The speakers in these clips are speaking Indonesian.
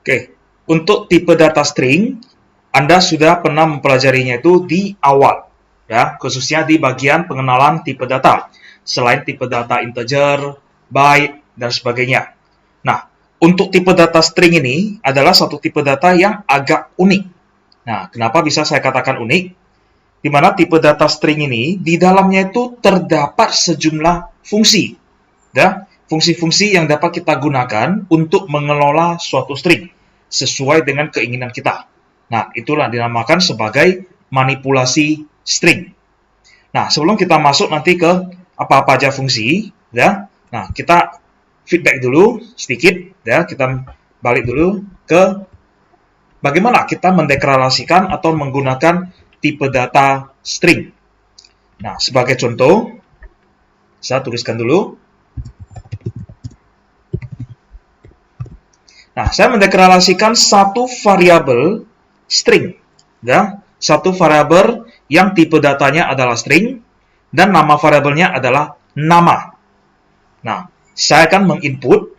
Oke, untuk tipe data string, Anda sudah pernah mempelajarinya itu di awal, ya, khususnya di bagian pengenalan tipe data, selain tipe data integer, byte, dan sebagainya. Nah, untuk tipe data string ini adalah satu tipe data yang agak unik. Nah, kenapa bisa saya katakan unik? Di mana tipe data string ini, di dalamnya itu terdapat sejumlah fungsi, ya, fungsi-fungsi yang dapat kita gunakan untuk mengelola suatu string sesuai dengan keinginan kita. Nah, itulah dinamakan sebagai manipulasi string. Nah, sebelum kita masuk nanti ke apa-apa aja fungsi, ya. Nah, kita feedback dulu sedikit, ya. Kita balik dulu ke bagaimana kita mendeklarasikan atau menggunakan tipe data string. Nah, sebagai contoh, saya tuliskan dulu. Nah, saya mendeklarasikan satu variabel string, ya, satu variabel yang tipe datanya adalah string dan nama variabelnya adalah nama. Nah, saya akan menginput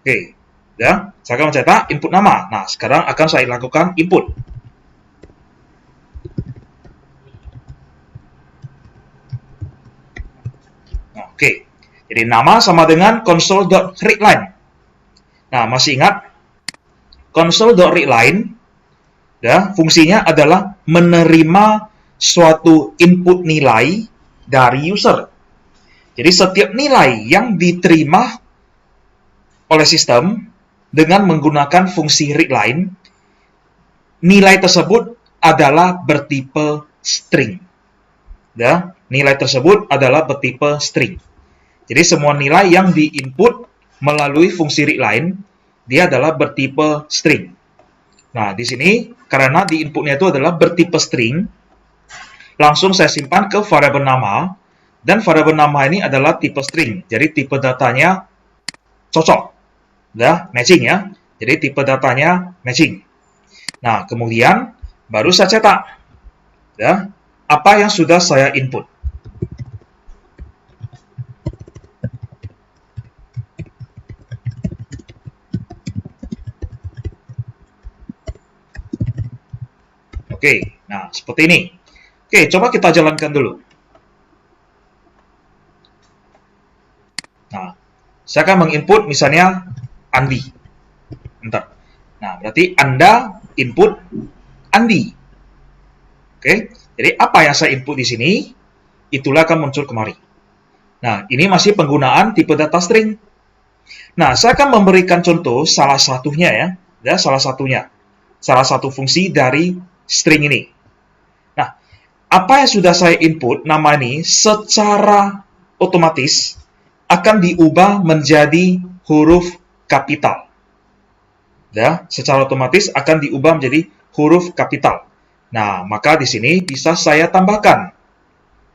Oke, ya, saya akan mencetak input nama. Nah, sekarang akan saya lakukan input. Oke, jadi nama sama dengan console.readline. Nah, masih ingat console.readline, ya, fungsinya adalah menerima suatu input nilai dari user. Jadi setiap nilai yang diterima oleh sistem dengan menggunakan fungsi readline, nilai tersebut adalah bertipe string. Ya, nilai tersebut adalah bertipe string. Jadi semua nilai yang diinput melalui fungsi readline, dia adalah bertipe string. Nah, di sini karena di inputnya itu adalah bertipe string, langsung saya simpan ke variabel nama, dan variabel nama ini adalah tipe string. Jadi tipe datanya cocok, ya, matching ya. Jadi tipe datanya matching. Nah, kemudian baru saya cetak, ya, apa yang sudah saya input. Oke, nah seperti ini. Oke, coba kita jalankan dulu. Nah, saya akan menginput misalnya Andi. Bentar. Nah, berarti Anda input Andi. Oke, jadi apa yang saya input di sini, itulah akan muncul kemari. Nah, ini masih penggunaan tipe data string. Nah, saya akan memberikan contoh salah satunya ya salah satunya. Salah satu fungsi dari string ini. Nah, apa yang sudah saya input, nama ini secara otomatis akan diubah menjadi huruf kapital. Ya, secara otomatis akan diubah menjadi huruf kapital. Nah, maka di sini bisa saya tambahkan.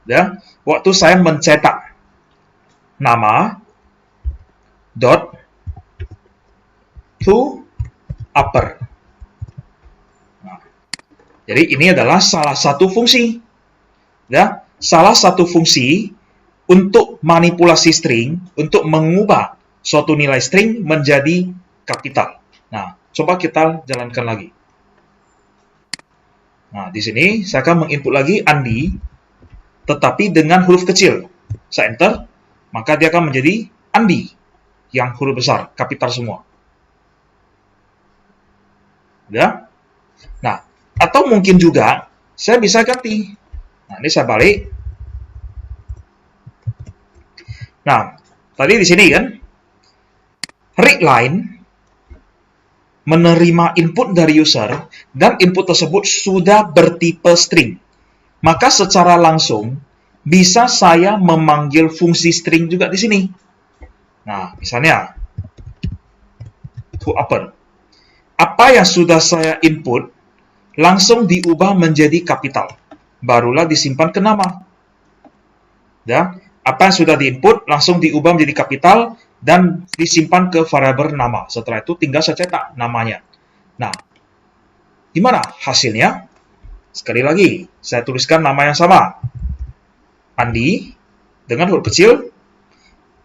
Ya, waktu saya mencetak nama dot to upper. Nah, jadi ini adalah salah satu fungsi. Ya, salah satu fungsi untuk manipulasi string, untuk mengubah suatu nilai string menjadi kapital. Nah, coba kita jalankan lagi. Nah, di sini saya akan menginput lagi Andi, tetapi dengan huruf kecil. Saya enter, maka dia akan menjadi Andi, yang huruf besar, kapital semua. Ya. Nah, atau mungkin juga saya bisa ganti. Nah, ini saya balik. Nah, tadi di sini kan, readline menerima input dari user, dan input tersebut sudah bertipe string. Maka secara langsung, bisa saya memanggil fungsi string juga di sini. Nah, misalnya, to upper. Apa yang sudah saya input, langsung diubah menjadi kapital. Barulah disimpan ke nama. Ya, apa yang sudah diinput, langsung diubah menjadi kapital, dan disimpan ke variabel nama. Setelah itu tinggal saya cetak namanya. Nah, gimana hasilnya? Sekali lagi, saya tuliskan nama yang sama. Andi dengan huruf kecil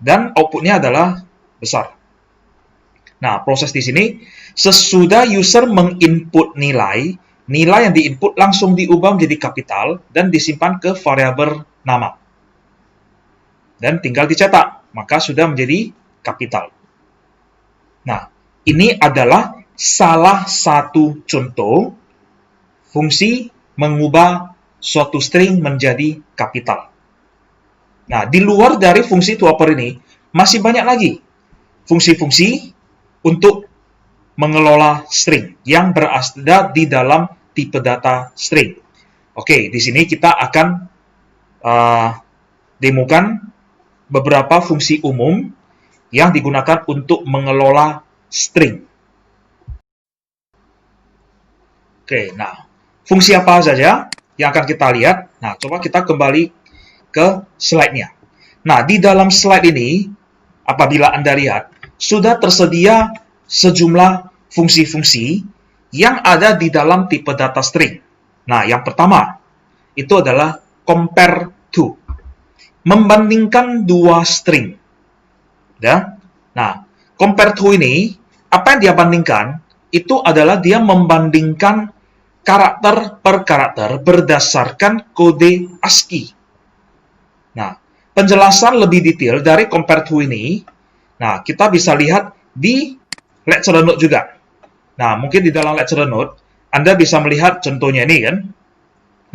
dan outputnya adalah besar. Nah, proses di sini, sesudah user menginput nilai, nilai yang diinput langsung diubah menjadi kapital dan disimpan ke variabel nama. Dan tinggal dicetak, maka sudah menjadi kapital. Nah, ini adalah salah satu contoh fungsi mengubah suatu string menjadi kapital. Nah, di luar dari fungsi tuple ini, masih banyak lagi fungsi-fungsi untuk mengelola string yang berada di dalam tipe data string. Oke, di sini kita akan demokan beberapa fungsi umum yang digunakan untuk mengelola string. Oke, nah, fungsi apa saja yang akan kita lihat? Nah, coba kita kembali ke slide-nya. Nah, di dalam slide ini, apabila Anda lihat, sudah tersedia sejumlah fungsi-fungsi yang ada di dalam tipe data string. Nah, yang pertama, itu adalah compare to. Membandingkan dua string. Ya? Nah, compare to ini, apa yang dia bandingkan, itu adalah dia membandingkan karakter per karakter berdasarkan kode ASCII. Nah, penjelasan lebih detail dari compare to ini, nah, kita bisa lihat di lecture note juga. Nah, mungkin di dalam lecture note, Anda bisa melihat contohnya ini kan.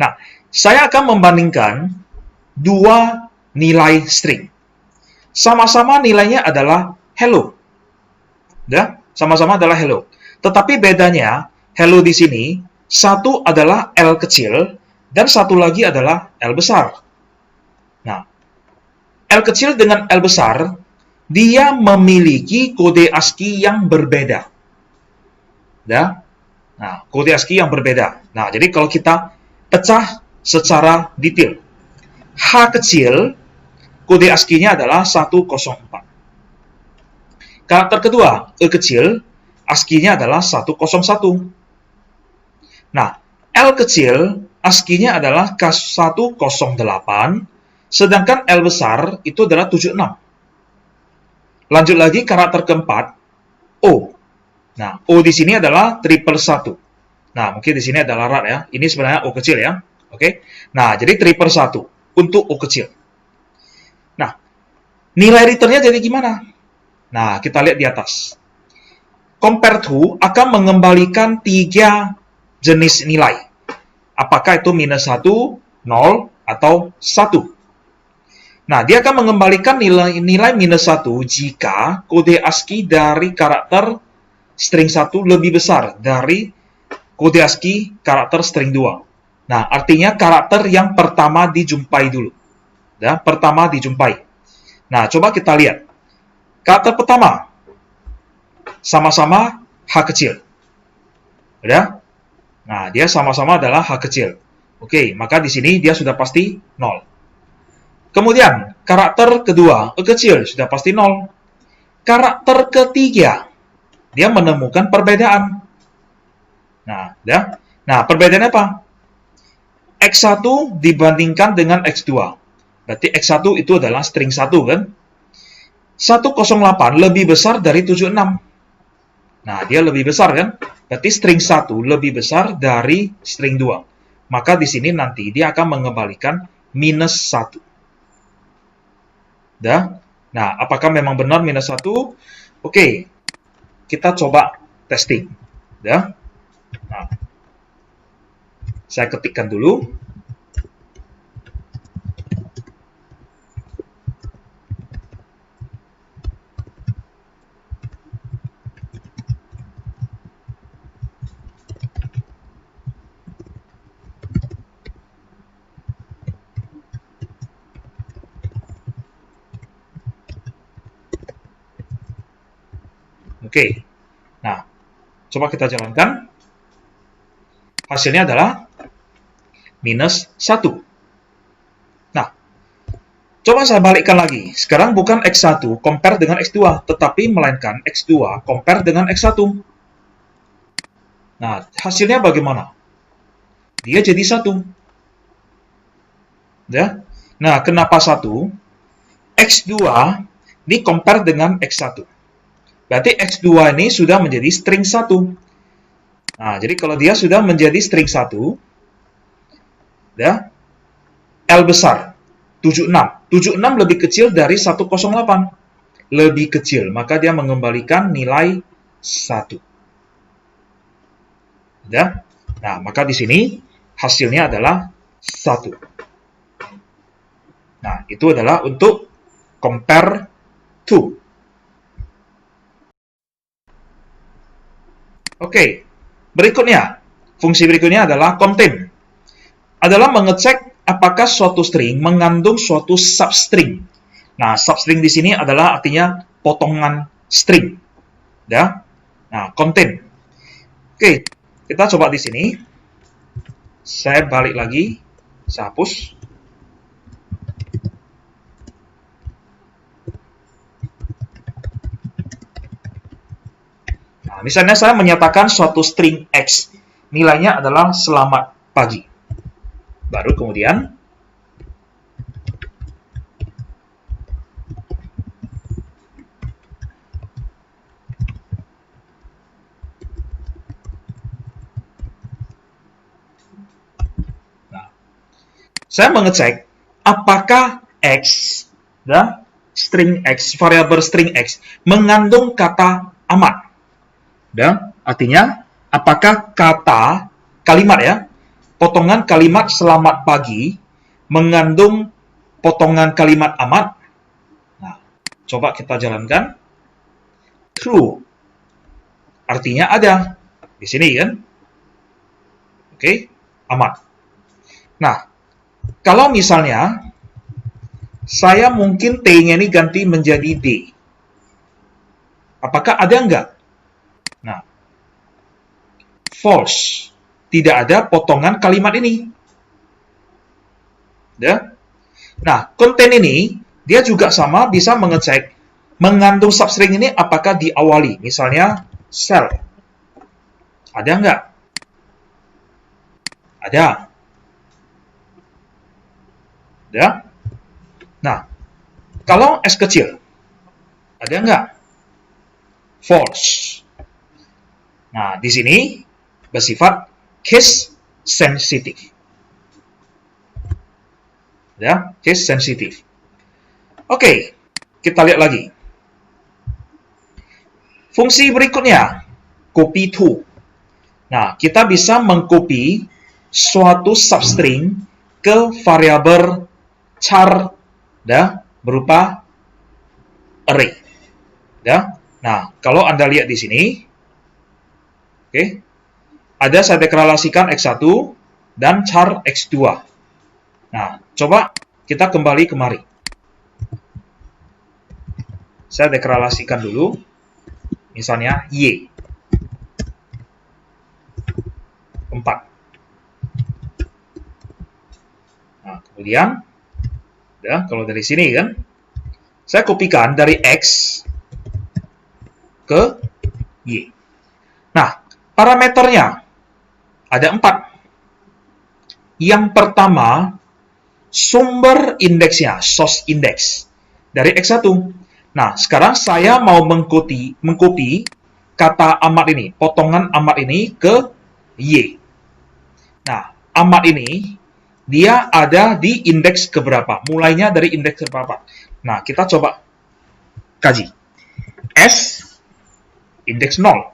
Nah, saya akan membandingkan dua nilai string. Sama-sama nilainya adalah hello. Ya, sama-sama adalah hello. Tetapi bedanya, hello di sini, satu adalah L kecil, dan satu lagi adalah L besar. Nah, L kecil dengan L besar, dia memiliki kode ASCII yang berbeda. Ya? Nah, kode ASCII yang berbeda. Nah, jadi kalau kita pecah secara detail, H kecil, kode ASCII-nya adalah 104. Karakter kedua, E kecil, ASCII-nya adalah 101. Nah, L kecil, ASCII-nya adalah K108, sedangkan L besar itu adalah 76. Lanjut lagi karakter keempat, O. Nah, O di sini adalah 111. Nah, mungkin di sini adalah rat ya. Ini sebenarnya O kecil ya. Oke. Nah, jadi 111 untuk O kecil. Nah, nilai returnnya jadi gimana? Nah, kita lihat di atas. Compare to akan mengembalikan 3 jenis nilai. Apakah itu -1, 0, atau 1. Nah, dia akan mengembalikan nilai -1 jika kode ASCII dari karakter string 1 lebih besar dari kode ASCII karakter string 2. Nah, artinya karakter yang pertama dijumpai dulu. Ya, pertama dijumpai. Nah, coba kita lihat. Karakter pertama, sama-sama H kecil. Ya? Nah, dia sama-sama adalah H kecil. Oke, maka di sini dia sudah pasti 0. Kemudian, karakter kedua, E kecil, sudah pasti 0. Karakter ketiga, dia menemukan perbedaan. Nah, ya. Nah, perbedaannya apa? X1 dibandingkan dengan X2. Berarti X1 itu adalah string 1, kan? 108 lebih besar dari 76. Nah, dia lebih besar, kan? Berarti string 1 lebih besar dari string 2. Maka di sini nanti dia akan mengembalikan -1. Dah? Nah, apakah memang benar -1? Oke, kita coba testing. Dah? Nah, saya ketikkan dulu. Oke. Nah, coba kita jalankan. Hasilnya adalah -1. Nah, coba saya balikkan lagi. Sekarang bukan X1 compare dengan X2, tetapi melainkan X2 compare dengan X1. Nah, hasilnya bagaimana? dia jadi 1. Ya. Nah, kenapa 1? X2 ini compare dengan X1. Berarti X2 ini sudah menjadi string 1. Nah, jadi kalau dia sudah menjadi string 1, ya, L besar, 76. 76 lebih kecil dari 108. Lebih kecil, maka dia mengembalikan nilai 1. Ya. Nah, maka di sini hasilnya adalah 1. Nah, itu adalah untuk compare to. Oke, berikutnya, fungsi berikutnya adalah contain. Adalah mengecek apakah suatu string mengandung suatu substring. Nah, substring di sini adalah artinya potongan string. Ya. Nah, contain. Oke, kita coba di sini. Saya balik lagi, saya hapus. Nah, misalnya saya menyatakan suatu string X, nilainya adalah selamat pagi. Baru kemudian saya mengecek apakah X, ya, string X, variabel string X, mengandung kata amat. Ya, artinya, apakah kata, kalimat ya, potongan kalimat selamat pagi, mengandung potongan kalimat amat? Nah, coba kita jalankan. True. Artinya ada. Di sini kan. Oke, amat. Nah, kalau misalnya saya mungkin T-nya ini ganti menjadi D. Apakah ada enggak? Nah, false. Tidak ada potongan kalimat ini. Ya. Nah, konten ini dia juga sama bisa mengecek mengandung substring ini apakah diawali. Misalnya cell. Ada enggak? Ada. Ya. Nah, kalau S kecil, ada enggak? False. Nah, di sini bersifat case sensitive. Ya, case sensitive. Oke, kita lihat lagi. Fungsi berikutnya, copy to. Nah, kita bisa mengcopy suatu substring ke variabel char, ya, berupa array. Ya. Nah, kalau Anda lihat di sini, oke, ada saya deklarasikan X1 dan char X2. Nah, coba kita kembali kemari. Saya deklarasikan dulu, misalnya Y. 4. Nah, kemudian, ya, kalau dari sini kan, saya kopikan dari X ke Y. Nah, parameternya ada 4. Yang pertama, sumber indeksnya, source index, dari X1. Nah, sekarang saya mau mengcopy kata amat ini, potongan amat ini ke Y. Nah, amat ini, dia ada di indeks keberapa? Mulainya dari indeks keberapa? Nah, kita coba kaji. S, indeks 0.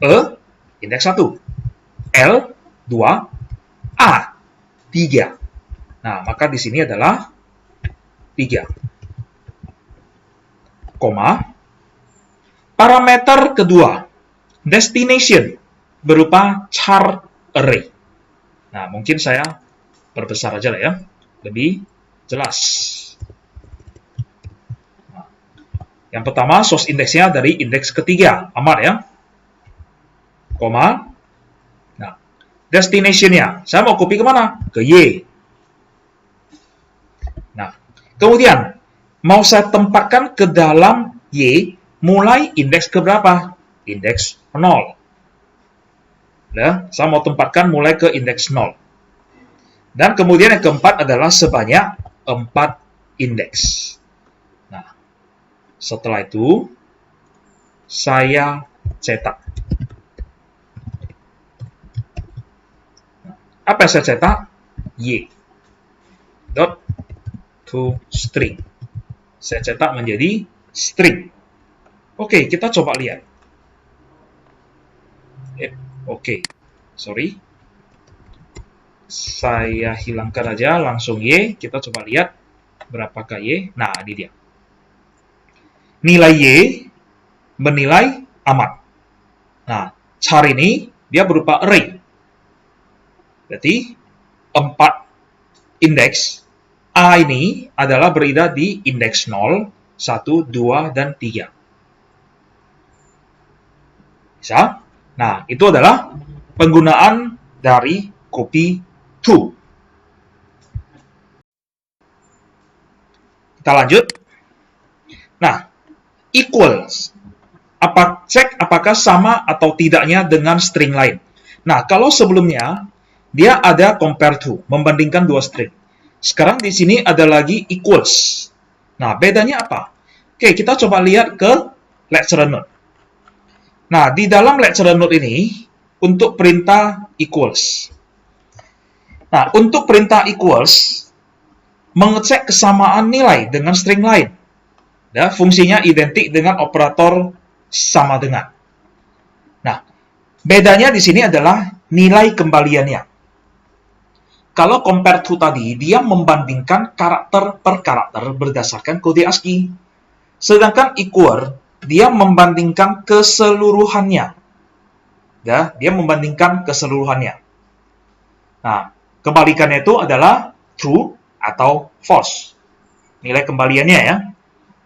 E, indeks 1. L, 2. A, 3. Nah, maka di sini adalah 3. Koma. Parameter kedua, destination, berupa char array. Nah, mungkin saya perbesar aja lah ya, lebih jelas. Nah, yang pertama, source indeksnya dari indeks ketiga, amat ya. Koma. Nah, destination-nya, saya mau copy kemana? Ke Y. Nah, kemudian, mau saya tempatkan ke dalam Y, mulai indeks keberapa? Indeks 0. Ya, saya mau tempatkan mulai ke indeks 0. Dan kemudian yang keempat adalah sebanyak 4 indeks. Nah, setelah itu saya cetak. Apa yang saya cetak? Y dot to string. Saya cetak menjadi string. Oke, kita coba lihat. Oke, sorry. Saya hilangkan aja langsung Y. Kita coba lihat berapakah Y. Nah, ini dia. Nilai Y menilai amat. Nah, char ini dia berupa array. Berarti 4 indeks A ini adalah berada di indeks 0, 1, 2, dan 3. Bisa? Nah, itu adalah penggunaan dari copy to. Kita lanjut. Nah, equals. Cek apakah sama atau tidaknya dengan string lain. Nah, kalau sebelumnya dia ada compare to, membandingkan dua string. Sekarang di sini ada lagi equals. Nah, bedanya apa? Oke, kita coba lihat ke lecturer note. Nah, di dalam lecturer note ini, untuk perintah equals. Nah, untuk perintah equals, mengecek kesamaan nilai dengan string lain. Ya, fungsinya identik dengan operator sama dengan. Nah, bedanya di sini adalah nilai kembaliannya. Kalau compare to tadi, dia membandingkan karakter per karakter berdasarkan kode ASCII. Sedangkan equal, dia membandingkan keseluruhannya. Ya, dia membandingkan keseluruhannya. Nah, kebalikannya itu adalah true atau false. Nilai kembaliannya ya.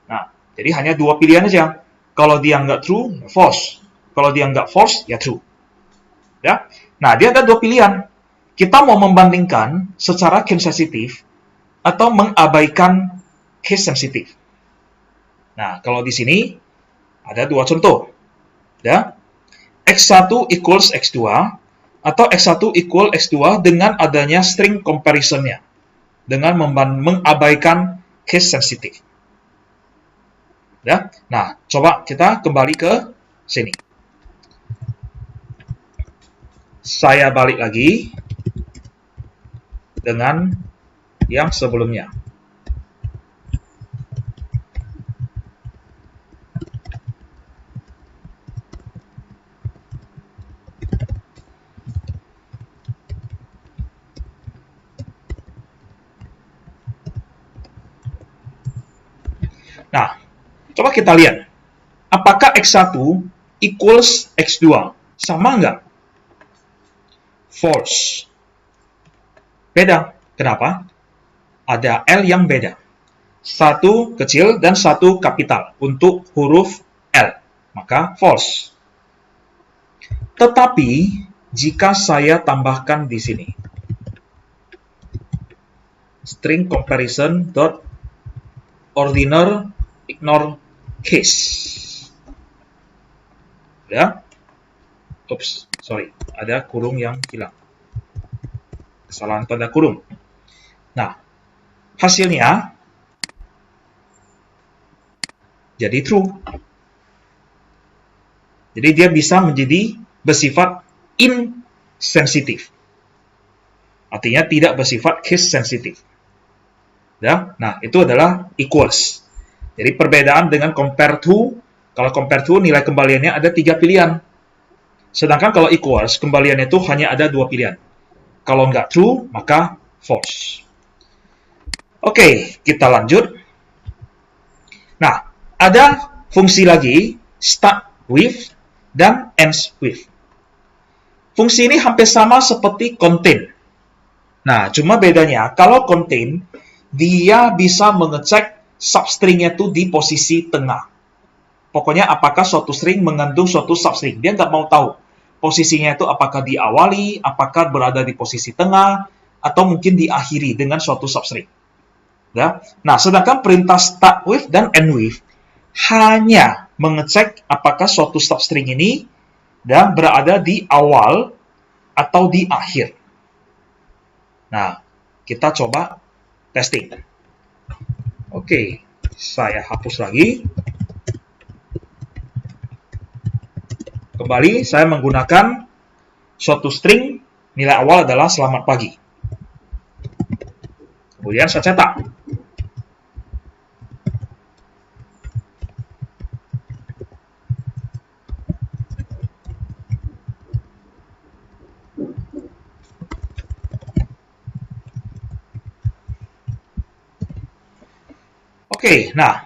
Nah, jadi hanya dua pilihan aja. Kalau dia nggak true, ya false. Kalau dia nggak false, ya true. Ya. Nah, dia ada dua pilihan. Kita mau membandingkan secara case sensitif atau mengabaikan case sensitif. Nah, kalau di sini ada dua contoh. Ya. X1 equals X2 atau X1 equal X2 dengan adanya string comparison-nya. Dengan mengabaikan case sensitif. Ya. Nah, coba kita kembali ke sini. Saya balik lagi dengan yang sebelumnya. Nah, coba kita lihat. Apakah X1 equals X2? Sama nggak? False. Beda. Kenapa? Ada L yang beda. Satu kecil dan satu kapital untuk huruf L. Maka false. Tetapi, jika saya tambahkan di sini. String comparison dot ordinal ignore case. Ya. Oops, sorry. Ada kurung yang hilang. Kesalahan tanda kurung. Nah, hasilnya jadi true. Jadi dia bisa menjadi bersifat insensitif. Artinya tidak bersifat case sensitif. Ya, nah itu adalah equals. Jadi perbedaan dengan compare to, kalau compare to nilai kembaliannya ada 3 pilihan. Sedangkan kalau equals, kembaliannya itu hanya ada 2 pilihan. Kalau nggak true, maka false. Oke, kita lanjut. Nah, ada fungsi lagi, start with dan ends with. Fungsi ini hampir sama seperti contain. Nah, cuma bedanya, kalau contain, dia bisa mengecek substring-nya itu di posisi tengah. Pokoknya apakah suatu string mengandung suatu substring. Dia nggak mau tahu posisinya itu apakah diawali, apakah berada di posisi tengah, atau mungkin diakhiri dengan suatu substring. Ya. Nah, sedangkan perintah start with dan end with hanya mengecek apakah suatu substring ini berada di awal atau di akhir. Nah, kita coba testing. Oke, saya hapus lagi. Kembali, saya menggunakan suatu string, nilai awal adalah selamat pagi. Kemudian saya cetak. Oke, nah,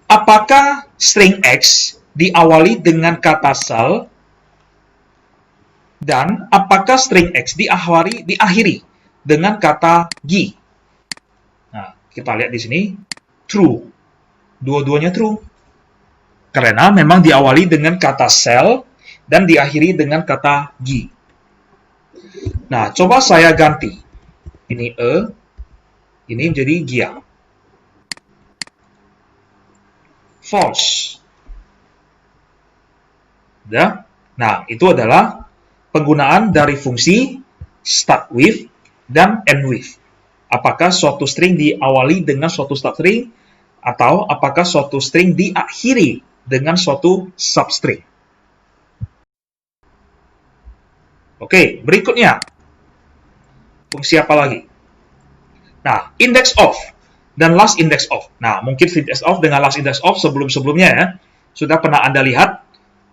apakah string X diawali dengan kata sel dan apakah string X diakhiri dengan kata G? Nah, kita lihat di sini, true. Dua-duanya true. Karena memang diawali dengan kata sel dan diakhiri dengan kata G. Nah, coba saya ganti. Ini ini menjadi gia. False. Ya. Nah, itu adalah penggunaan dari fungsi start with dan end with. Apakah suatu string diawali dengan suatu start string atau apakah suatu string diakhiri dengan suatu substring. Oke, berikutnya. Fungsi apa lagi? Nah, index of dan last index of. Nah, mungkin index of dengan last index of sebelum-sebelumnya ya, sudah pernah Anda lihat,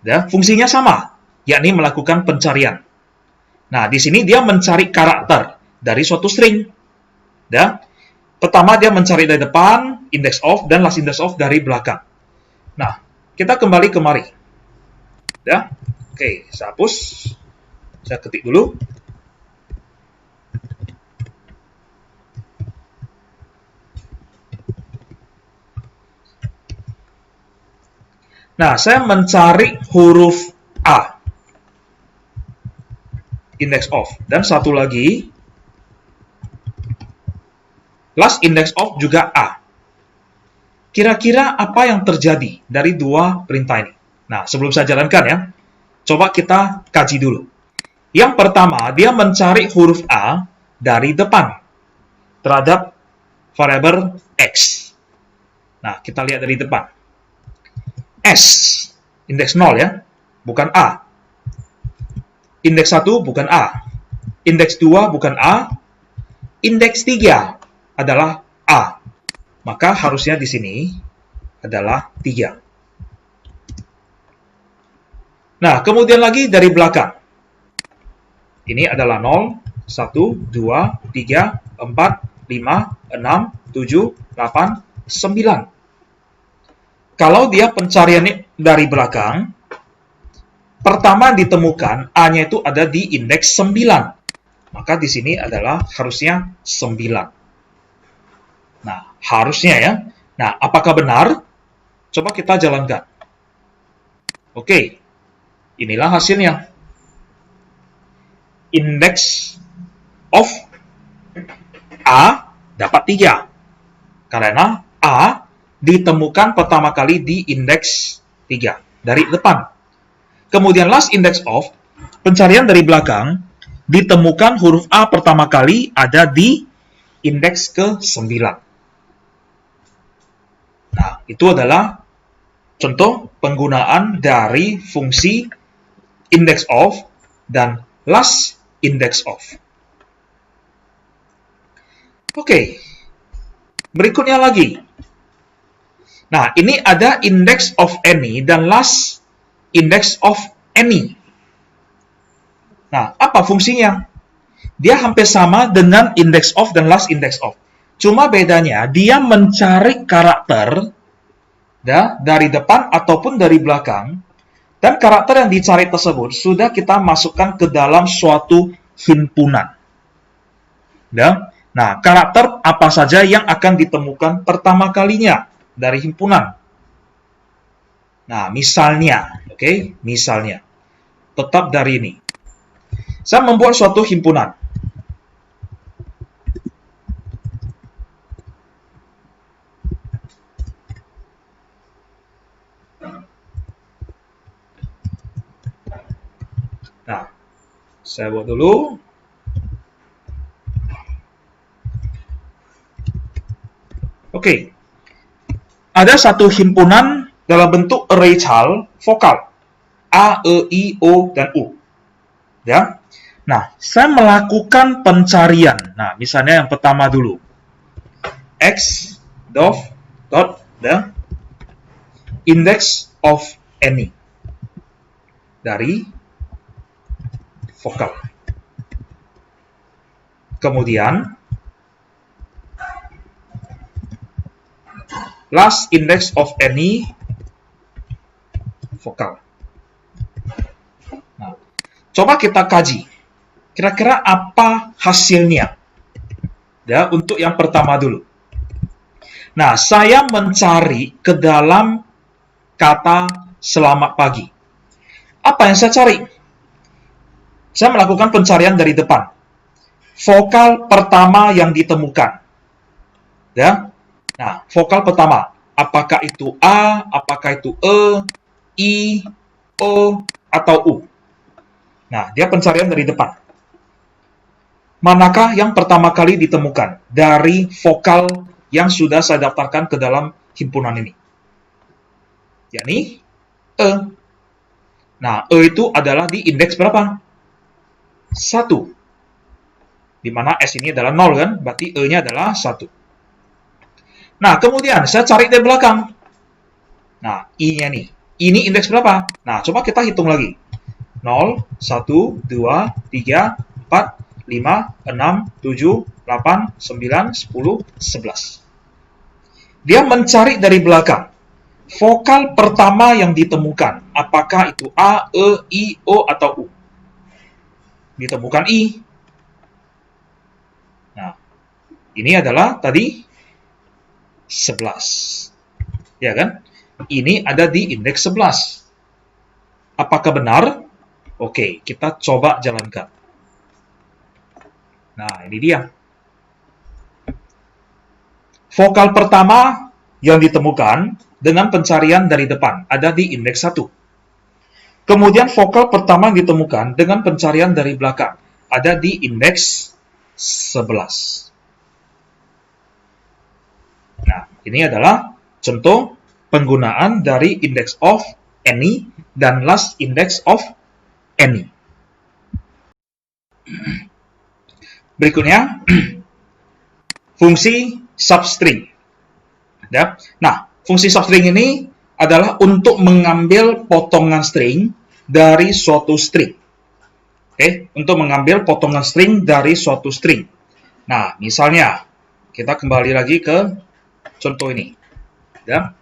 ya, fungsinya sama, yakni melakukan pencarian. Nah, di sini dia mencari karakter dari suatu string. Ya. Pertama dia mencari dari depan, index of, dan last index of dari belakang. Nah, kita kembali kemari. Ya. Oke, saya hapus. Saya ketik dulu. Nah, saya mencari huruf A. Index of. Dan satu lagi, last index of juga A. Kira-kira apa yang terjadi dari dua perintah ini? Nah, sebelum saya jalankan ya, coba kita kaji dulu. Yang pertama, dia mencari huruf A dari depan terhadap variabel X. Nah, kita lihat dari depan. S, indeks 0 ya, bukan A. Indeks 1 bukan A. Indeks 2 bukan A. Indeks 3 adalah A. Maka harusnya di sini adalah 3. Nah, kemudian lagi dari belakang. Ini adalah 0, 1, 2, 3, 4, 5, 6, 7, 8, 9. Kalau dia pencariannya dari belakang, pertama ditemukan A-nya itu ada di indeks 9. Maka di sini adalah harusnya 9. Nah, harusnya ya. Nah, apakah benar? Coba kita jalankan. Oke, inilah hasilnya. Indeks of A dapat 3. Karena A ditemukan pertama kali di indeks 3, dari depan. Kemudian last index of, pencarian dari belakang, ditemukan huruf A pertama kali ada di indeks ke-9. Nah, itu adalah contoh penggunaan dari fungsi index of dan last index of. Oke, berikutnya lagi. Nah, ini ada index of any dan last index of any. Nah, apa fungsinya? Dia hampir sama dengan index of dan last index of. Cuma bedanya, dia mencari karakter ya, dari depan ataupun dari belakang, dan karakter yang dicari tersebut sudah kita masukkan ke dalam suatu himpunan. Ya. Nah, karakter apa saja yang akan ditemukan pertama kalinya dari himpunan? Nah, misalnya, oke, misalnya, tetap dari ini. Saya membuat suatu himpunan. Nah, Saya buat dulu. Oke. Ada satu himpunan dalam bentuk array child vokal. A, E, I, O, dan U. Ya. Nah, saya melakukan pencarian. Nah, misalnya yang pertama dulu. X dot the index of any dari vokal. Kemudian last index of any vokal. Nah, coba kita kaji. Kira-kira apa hasilnya? Ya, untuk yang pertama dulu. Nah, saya mencari ke dalam kata selamat pagi. Apa yang saya cari? Saya melakukan pencarian dari depan. Vokal pertama yang ditemukan. Ya. Nah, vokal pertama. Apakah itu A, apakah itu E, I, O, atau U? Nah, dia pencarian dari depan. Manakah yang pertama kali ditemukan dari vokal yang sudah saya daftarkan ke dalam himpunan ini? Yakni E. Nah, E itu adalah di indeks berapa? 1. Di mana S ini adalah 0 kan? Berarti E-nya adalah 1. Nah, kemudian saya cari dari belakang. Nah, I-nya nih. Ini indeks berapa? Nah, coba kita hitung lagi. 0, 1, 2, 3, 4, 5, 6, 7, 8, 9, 10, 11. Dia mencari dari belakang. Vokal pertama yang ditemukan. Apakah itu A, E, I, O, atau U? Ditemukan I. Nah, ini adalah tadi 11. Ya kan? Ini ada di indeks 11. Apakah benar? Oke, kita coba jalankan. Nah, ini dia. Vokal pertama yang ditemukan dengan pencarian dari depan ada di indeks 1. Kemudian vokal pertama yang ditemukan dengan pencarian dari belakang ada di indeks 11. Nah, ini adalah contoh penggunaan dari index of any dan last index of any. Berikutnya, fungsi substring. Ya. Nah, fungsi substring ini adalah untuk mengambil potongan string dari suatu string. Oke, untuk mengambil potongan string dari suatu string. Nah, misalnya, kita kembali lagi ke contoh ini. Ya.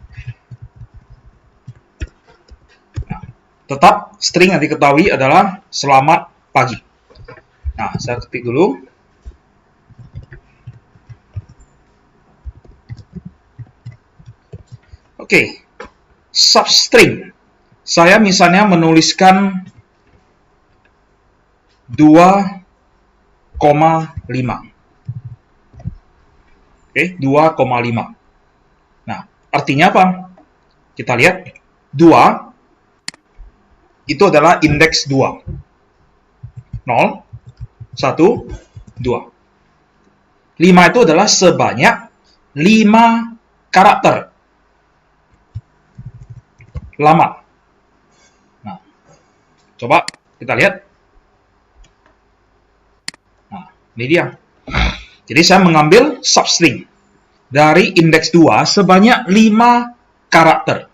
Nah, tetap string yang diketahui adalah selamat pagi. Nah, saya ketik dulu. Oke, substring. Saya misalnya menuliskan 2,5. Oke, 2,5. Nah, artinya apa? Kita lihat, 2 itu adalah indeks 2. 0, 1, 2. 5 itu adalah sebanyak 5 karakter. Lama. Nah, coba kita lihat. Nah, ini dia. Jadi saya mengambil substring dari indeks 2 sebanyak 5 karakter.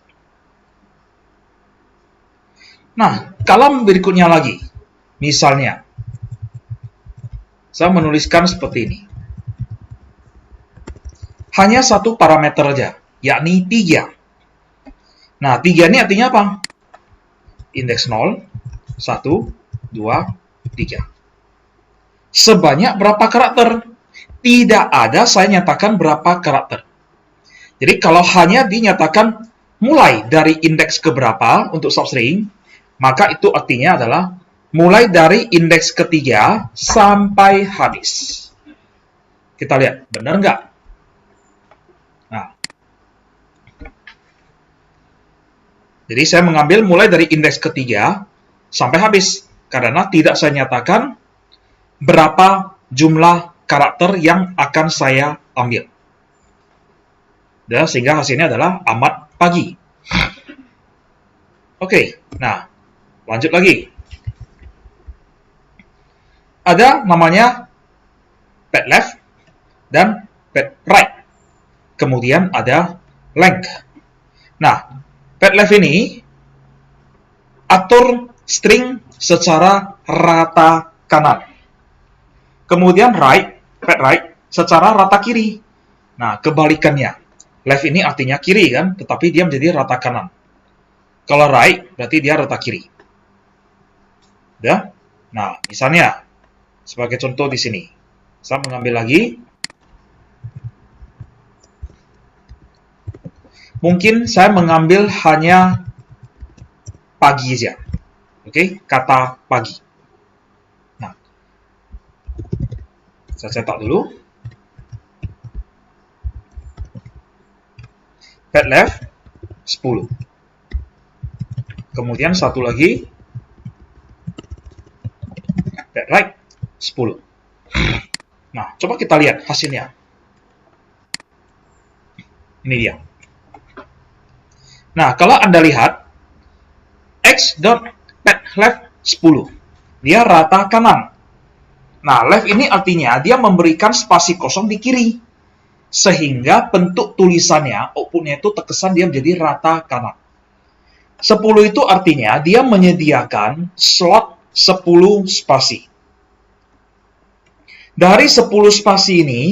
Nah, kalau berikutnya lagi, misalnya, saya menuliskan seperti ini. Hanya satu parameter saja, yakni 3. Nah, 3 ini artinya apa? Indeks 0, 1, 2, 3. Sebanyak berapa karakter? Tidak ada saya nyatakan berapa karakter. Jadi kalau hanya dinyatakan mulai dari indeks keberapa untuk substring, maka itu artinya adalah mulai dari indeks ketiga sampai habis. Kita lihat, benar nggak? Nah, jadi saya mengambil mulai dari indeks ketiga sampai habis. karena tidak saya nyatakan berapa jumlah karakter yang akan saya ambil. Dan sehingga hasilnya adalah amat pagi. Oke, nah lanjut lagi. Ada namanya pet left dan pet right. Kemudian ada length. Nah, pet left ini atur string secara rata kanan. Kemudian pet right secara rata kiri. Nah, kebalikannya. Left ini artinya kiri kan, tetapi dia menjadi rata kanan. Kalau right berarti dia rata kiri. Ya? Nah, misalnya sebagai contoh di sini, saya mengambil lagi. Mungkin saya mengambil hanya pagi saja. Oke, kata pagi. Nah, saya cetak dulu. Pet left 10. Kemudian satu lagi pet right 10. Nah, coba kita lihat hasilnya. Ini dia. Nah, kalau Anda lihat x.petLeft 10. Dia rata kanan. Nah, left ini artinya dia memberikan spasi kosong di kiri. Sehingga bentuk tulisannya, outputnya itu terkesan dia menjadi rata kanan. 10 itu artinya dia menyediakan slot 10 spasi. Dari 10 spasi ini,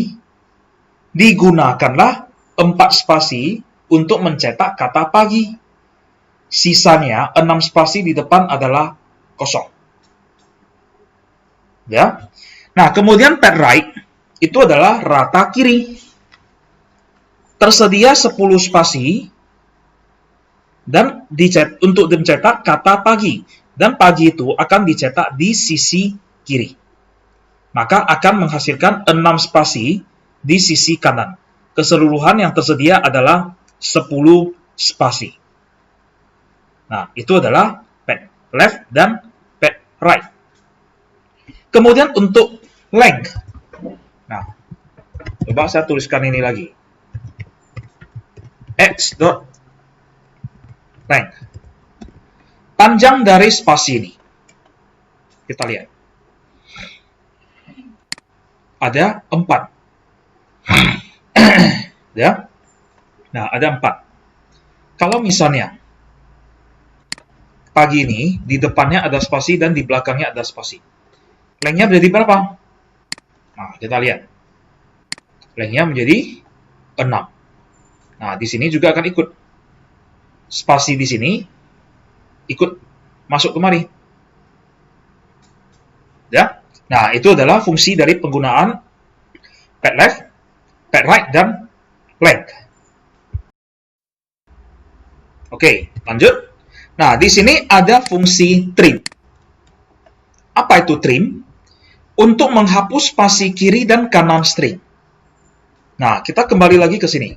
digunakanlah 4 spasi untuk mencetak kata pagi. Sisanya 6 spasi di depan adalah kosong. Ya. Nah, kemudian pet right itu adalah rata kiri. Tersedia 10 spasi dan untuk mencetak kata pagi. Dan pagi itu akan dicetak di sisi kiri. Maka akan menghasilkan 6 spasi di sisi kanan. Keseluruhan yang tersedia adalah 10 spasi. Nah, itu adalah pet left dan pet right. Kemudian untuk length. Nah, coba saya tuliskan ini lagi. x.length. Panjang dari spasi ini. Kita lihat. Ada 4. Ya. Nah, ada 4. Kalau misalnya pagi ini di depannya ada spasi dan di belakangnya ada spasi. Lengthnya menjadi berapa? Nah, kita lihat. Lengthnya menjadi 6. Nah, di sini juga akan ikut. Spasi di sini ikut masuk kemari. Ya. Nah, itu adalah fungsi dari penggunaan pet left, pet right, dan length. Oke, lanjut. Nah, di sini ada fungsi trim. Apa itu trim? Untuk menghapus spasi kiri dan kanan string. Nah, kita kembali lagi ke sini.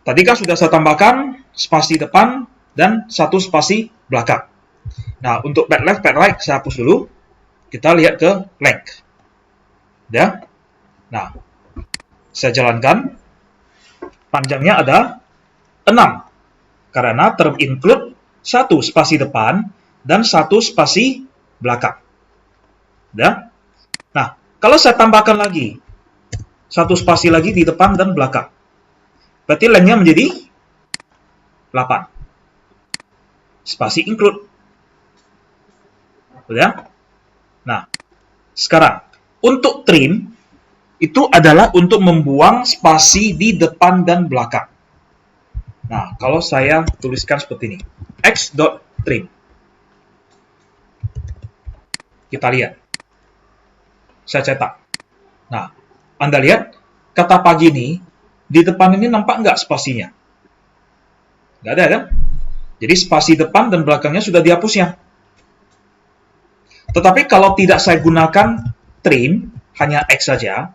Tadi kan sudah saya tambahkan spasi depan dan 1 spasi belakang. Nah, untuk pet left, pet right, saya hapus dulu. Kita lihat ke length. Ya. Nah, saya jalankan. Panjangnya ada 6. Karena terinclude 1 spasi depan dan 1 spasi belakang. Ya. Nah, kalau saya tambahkan lagi 1 spasi lagi di depan dan belakang, berarti lengthnya menjadi 8. Spasi include. Ya. Nah, sekarang untuk trim itu adalah untuk membuang spasi di depan dan belakang. Nah, kalau saya tuliskan seperti ini, x.trim. Kita lihat. Saya cetak. Nah, Anda lihat kata pagi ini di depan ini nampak nggak spasinya? Nggak ada kan? Jadi spasi depan dan belakangnya sudah dihapusnya. Tetapi kalau tidak saya gunakan trim, hanya X saja,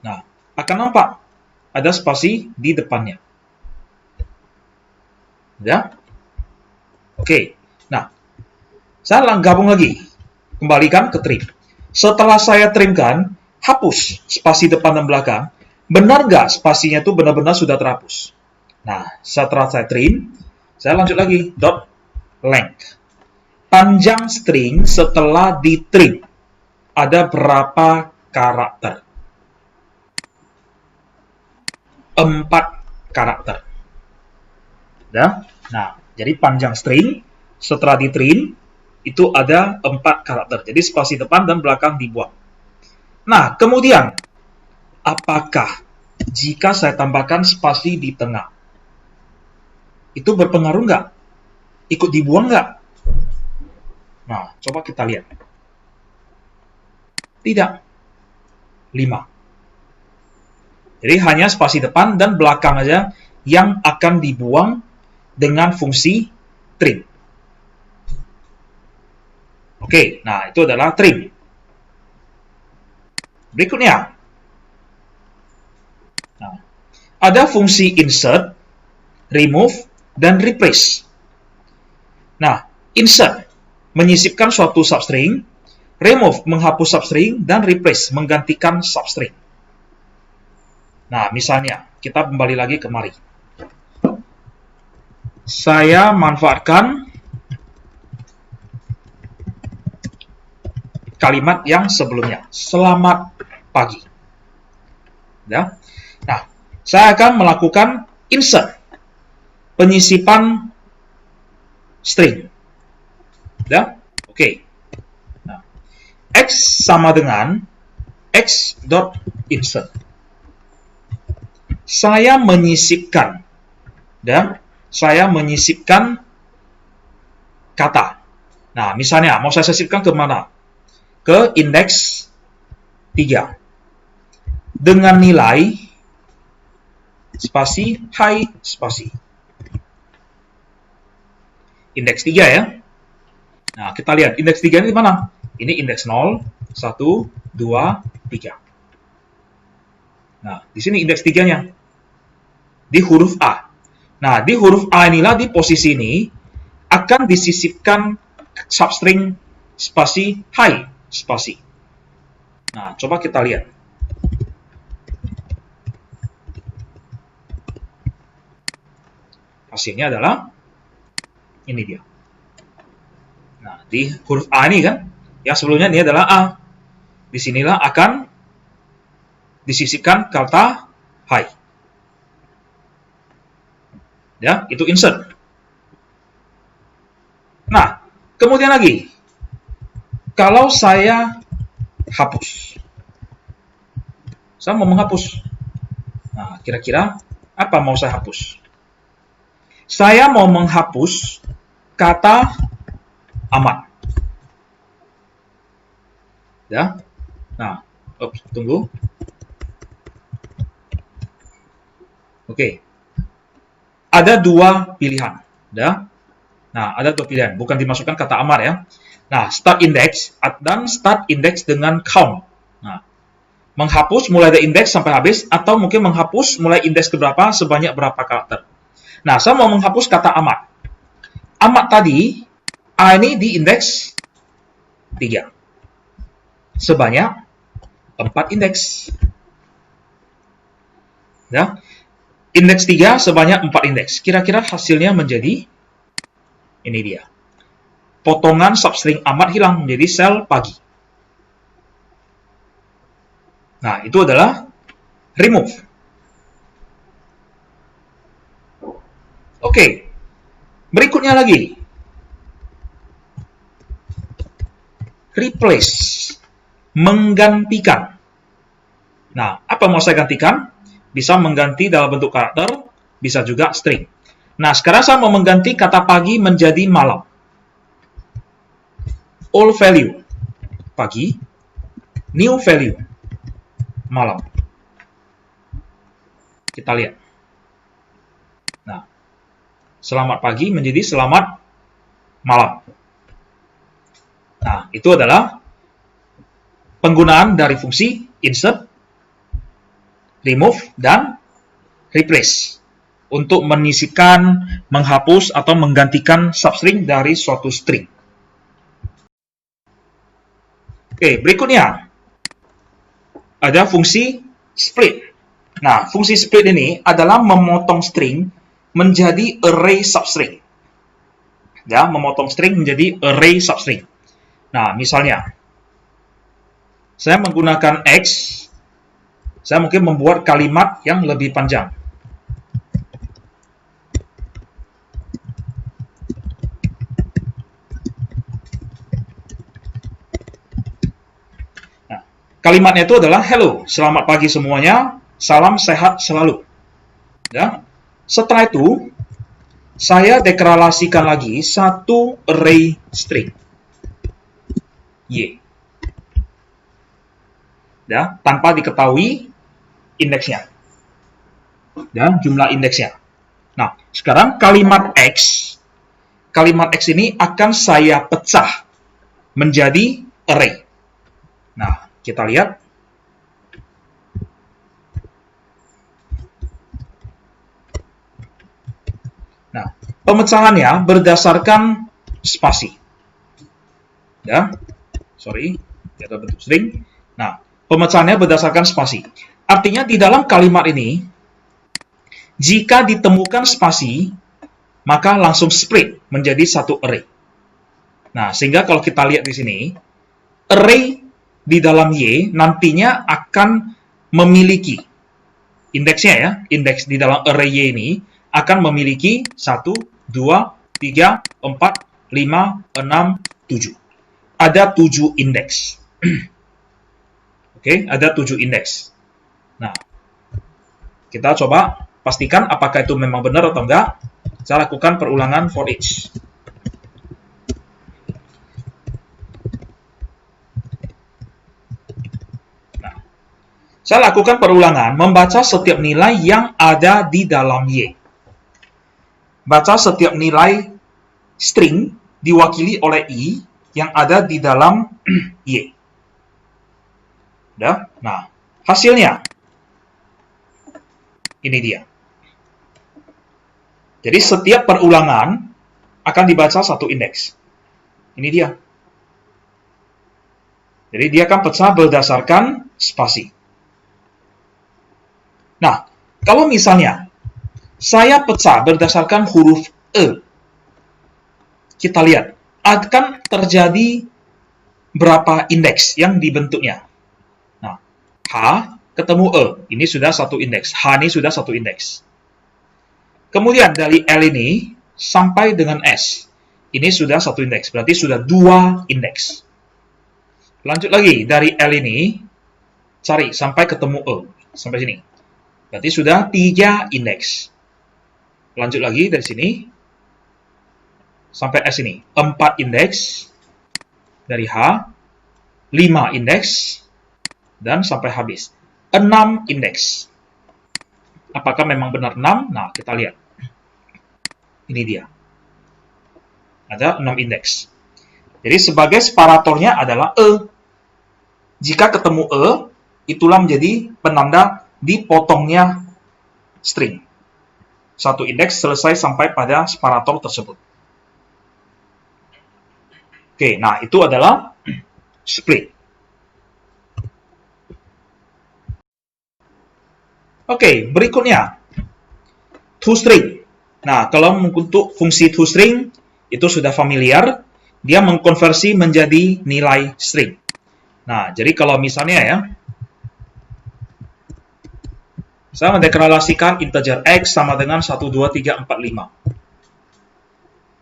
nah, akan nampak ada spasi di depannya. Ya? Oke. Nah, Saya gabung lagi, kembalikan ke trim. Setelah saya trimkan, hapus spasi depan dan belakang. Benar nggak spasinya itu benar-benar sudah terhapus? Nah, setelah saya trim, saya lanjut lagi, dot length. Panjang string setelah ditrim ada berapa karakter? 4 karakter. Ya? Nah, jadi panjang string setelah ditrim itu ada 4 karakter. Jadi spasi depan dan belakang dibuang. Nah, kemudian apakah jika saya tambahkan spasi di tengah itu berpengaruh nggak? Ikut dibuang nggak? Nah, coba kita lihat. Tidak. 5. Jadi hanya spasi depan dan belakang aja yang akan dibuang dengan fungsi trim. Oke, nah itu adalah trim. Berikutnya, nah, ada fungsi insert, remove, dan replace. Nah, insert menyisipkan suatu substring, remove menghapus substring, dan replace menggantikan substring. Nah, misalnya, kita kembali lagi kemari. Saya manfaatkan kalimat yang sebelumnya. Selamat pagi. Ya. Nah, saya akan melakukan insert. Penyisipan string. Ya. Oke. Nah, X sama dengan X.insert. Saya menyisipkan, dan saya menyisipkan kata. Nah, misalnya, mau saya sisipkan ke mana? Ke indeks 3. Dengan nilai spasi, high spasi. Indeks 3 ya. Nah, kita lihat, indeks 3 ini di mana? Ini indeks 0, 1, 2, 3. Nah, di sini indeks 3-nya. Di huruf A. Nah, di huruf A inilah, di posisi ini, akan disisipkan substring spasi high spasi. Nah, coba kita lihat. Hasilnya adalah ini dia. Nah, di huruf A ini kan, yang sebelumnya ini adalah A. Disinilah akan disisipkan kata high. Ya, itu insert. Nah, kemudian lagi, kalau saya hapus, saya mau menghapus. Nah, kira-kira apa mau saya hapus? Saya mau menghapus kata amat. Ya. Nah, tunggu. Oke. Ada 2 pilihan. Ya. Nah, ada 2 pilihan. Bukan dimasukkan kata amat ya. Nah, start index dan start index dengan count. Nah, menghapus mulai dari indeks sampai habis, atau mungkin menghapus mulai indeks keberapa sebanyak berapa karakter. Nah, saya mau menghapus kata amat. Amat tadi, A ini di indeks 3. Sebanyak 4 indeks. Ya. Indeks 3 sebanyak 4 indeks. Kira-kira hasilnya menjadi ini dia. Potongan substring amat hilang menjadi sel pagi. Nah, itu adalah remove. Oke. Berikutnya lagi. Replace. Menggantikan. Nah, apa mau saya gantikan? Bisa mengganti dalam bentuk karakter, bisa juga string. Nah, sekarang saya mau mengganti kata pagi menjadi malam. Old value, pagi. New value, malam. Kita lihat. Nah, selamat pagi menjadi selamat malam. Nah, itu adalah penggunaan dari fungsi insert, remove, dan replace untuk menyisipkan, menghapus, atau menggantikan substring dari suatu string. Oke, berikutnya ada fungsi split. Nah, fungsi split ini adalah memotong string menjadi array substring. Ya, memotong string menjadi array substring. Nah, misalnya saya menggunakan X, saya mungkin membuat kalimat yang lebih panjang. Nah, kalimatnya itu adalah hello, selamat pagi semuanya, salam sehat selalu. Ya. Setelah itu, saya deklarasikan lagi satu array string Y. Ya, tanpa diketahui indeksnya. Dan jumlah indeksnya. Nah, sekarang kalimat X ini akan saya pecah menjadi array. Nah, kita lihat. Nah, pemecahannya berdasarkan spasi. Ya, sorry, ada bentuk string. Nah, pemecahannya berdasarkan spasi. Artinya di dalam kalimat ini, jika ditemukan spasi, maka langsung split menjadi satu array. Nah, sehingga kalau kita lihat di sini, array di dalam Y nantinya akan memiliki indeksnya ya, indeks di dalam array Y ini akan memiliki 1, 2, 3, 4, 5, 6, 7. Ada 7 indeks. Oke, ada 7 indeks. Nah, kita coba pastikan apakah itu memang benar atau enggak. Saya lakukan perulangan for each. Nah, saya lakukan perulangan membaca setiap nilai yang ada di dalam Y. Baca setiap nilai string diwakili oleh I yang ada di dalam Y. Udah? Nah, hasilnya ini dia. Jadi setiap perulangan akan dibaca satu indeks. Ini dia. Jadi dia akan pecah berdasarkan spasi. Nah, kalau misalnya saya pecah berdasarkan huruf E, kita lihat akan terjadi berapa indeks yang dibentuknya. Nah, H ketemu E, ini sudah satu indeks. H ini sudah satu indeks. Kemudian dari L ini sampai dengan S, ini sudah satu indeks, berarti sudah 2 indeks. Lanjut lagi, dari L ini, cari sampai ketemu E, sampai sini. Berarti sudah 3 indeks. Lanjut lagi dari sini, sampai S ini, 4 indeks. Dari H, 5 indeks. Dan sampai habis, 6 indeks. Apakah memang benar 6? Nah, kita lihat. Ini dia. Ada 6 indeks. Jadi sebagai separatornya adalah E. Jika ketemu E, itulah menjadi penanda dipotongnya string. Satu indeks selesai sampai pada separator tersebut. Oke, nah itu adalah split. Oke, berikutnya toString. Nah, kalau untuk fungsi toString itu sudah familiar, dia mengkonversi menjadi nilai string. Nah, jadi kalau misalnya ya, saya mendeklarasikan integer X sama dengan 1, 2, 3, 4, 5.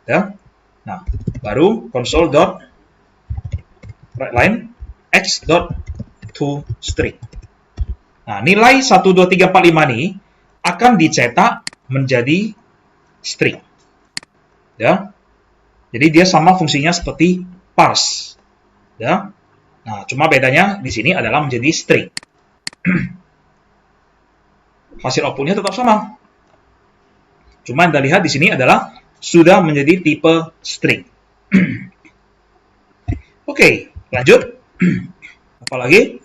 Ya. Nah, baru console.writeLine x.toString. Nah, nilai 1, 2, 3, 4, 5 ini akan dicetak menjadi string. Ya. Jadi dia sama fungsinya seperti parse. Ya. Nah, cuma bedanya di sini adalah menjadi string. Hasil outputnya tetap sama. Cuma Anda lihat di sini adalah sudah menjadi tipe string. Oke, lanjut. Apalagi?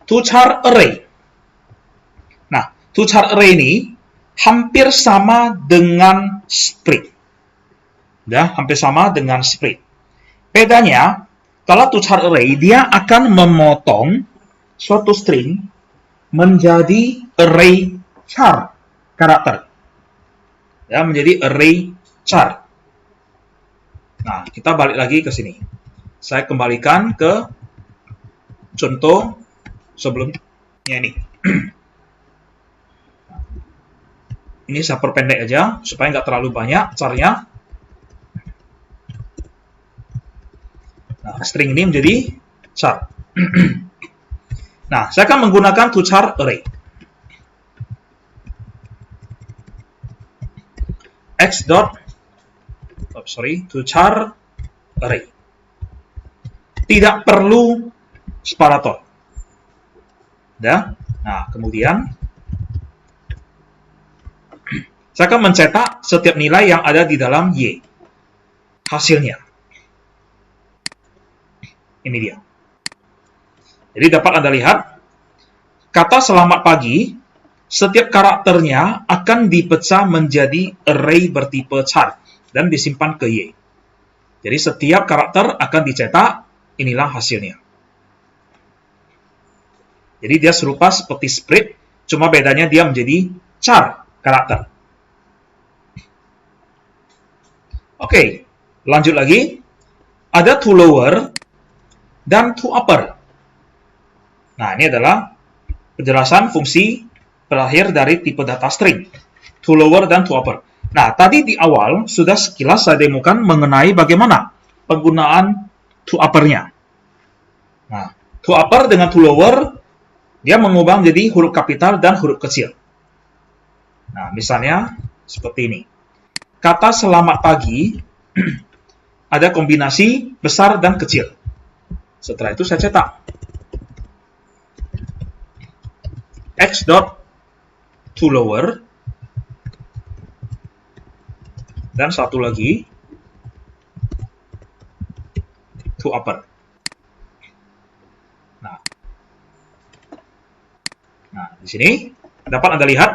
To-char array. Nah, to-char array ini hampir sama dengan split. Ya, hampir sama dengan split. Bedanya, Kalau to char array, dia akan memotong suatu string menjadi array char karakter. Ya, menjadi array char. Nah, kita balik lagi ke sini. Saya kembalikan ke contoh sebelumnya ini. Ini saya perpendek aja supaya nggak terlalu banyak charnya. Nah, string ini menjadi char. Nah, saya akan menggunakan to char array. To char array. Tidak perlu separator. Ya. Nah, kemudian saya akan mencetak setiap nilai yang ada di dalam Y. Hasilnya. Ini dia. Jadi dapat Anda lihat, kata selamat pagi, setiap karakternya akan dipecah menjadi array bertipe char dan disimpan ke Y. Jadi setiap karakter akan dicetak, inilah hasilnya. Jadi dia serupa seperti spread, cuma bedanya dia menjadi char karakter. Oke, lanjut lagi. Ada to lower dan to upper. Nah, ini adalah penjelasan fungsi terakhir dari tipe data string. To lower dan to upper. Nah, tadi di awal sudah sekilas saya demokan mengenai bagaimana penggunaan to upper-nya. Nah, to upper dengan to lower, dia mengubah menjadi huruf kapital dan huruf kecil. Nah, misalnya seperti ini. Kata selamat pagi, ada kombinasi besar dan kecil. Setelah itu saya cetak. To lower. Dan satu lagi. To upper. Nah, di sini dapat Anda lihat,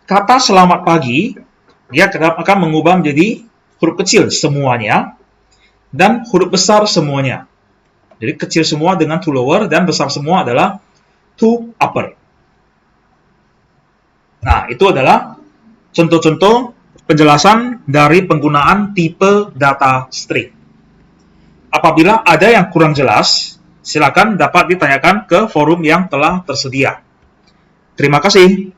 kata selamat pagi, dia akan mengubah menjadi huruf kecil semuanya, dan huruf besar semuanya. Jadi kecil semua dengan to lower, dan besar semua adalah to upper. Nah, itu adalah contoh-contoh penjelasan dari penggunaan tipe data string. Apabila ada yang kurang jelas, silakan dapat ditanyakan ke forum yang telah tersedia. Terima kasih.